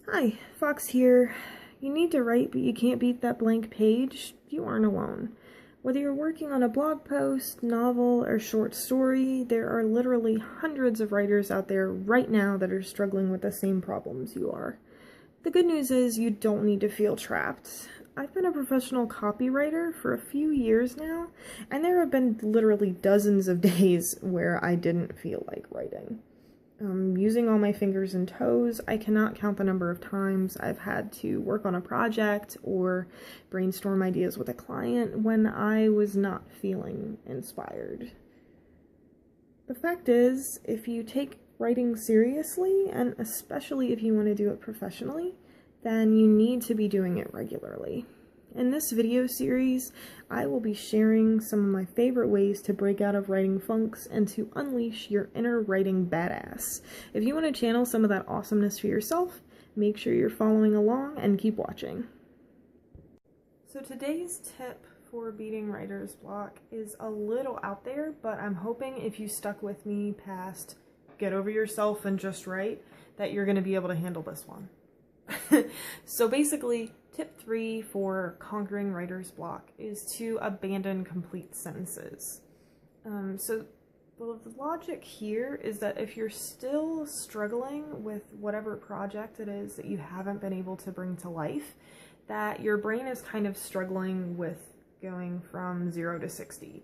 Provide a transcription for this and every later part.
Hi, Fox here. You need to write, but you can't beat that blank page? You aren't alone. Whether you're working on a blog post, novel, or short story, there are literally hundreds of writers out there right now that are struggling with the same problems you are. The good news is you don't need to feel trapped. I've been a professional copywriter for a few years now, and there have been literally dozens of days where I didn't feel like writing. Using all my fingers and toes, I cannot count the number of times I've had to work on a project or brainstorm ideas with a client when I was not feeling inspired. The fact is, if you take writing seriously, and especially if you want to do it professionally, then you need to be doing it regularly. In this video series, I will be sharing some of my favorite ways to break out of writing funks and to unleash your inner writing badass. If you want to channel some of that awesomeness for yourself, make sure you're following along and keep watching. So today's tip for beating writer's block is a little out there, but I'm hoping if you stuck with me past get over yourself and just write, that you're going to be able to handle this one. So basically, tip 3 for conquering writer's block is to abandon complete sentences. So the logic here is that if you're still struggling with whatever project it is that you haven't been able to bring to life, that your brain is kind of struggling with going from 0 to 60.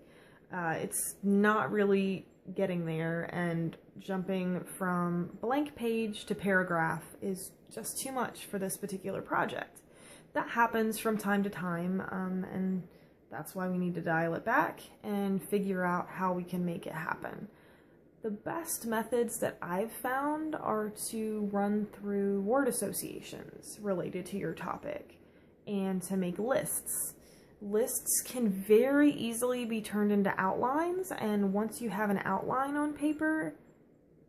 It's not really getting there, and jumping from blank page to paragraph is just too much for this particular project. That happens from time to time, and that's why we need to dial it back and figure out how we can make it happen. The best methods that I've found are to run through word associations related to your topic and to make lists. Lists can very easily be turned into outlines, and once you have an outline on paper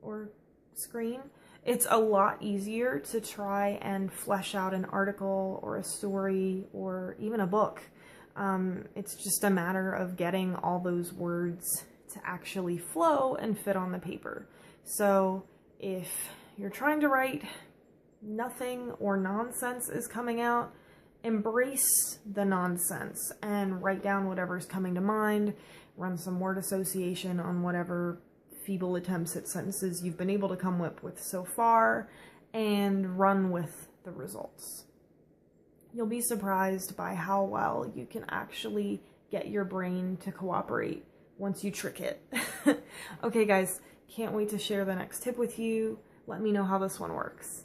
or screen, it's a lot easier to try and flesh out an article or a story or even a book. It's just a matter of getting all those words to actually flow and fit on the paper. So if you're trying to write, nothing or nonsense is coming out, embrace the nonsense and write down whatever's coming to mind, run some word association on whatever feeble attempts at sentences you've been able to come up with so far, and run with the results. You'll be surprised by how well you can actually get your brain to cooperate once you trick it. Okay guys, can't wait to share the next tip with you. Let me know how this one works.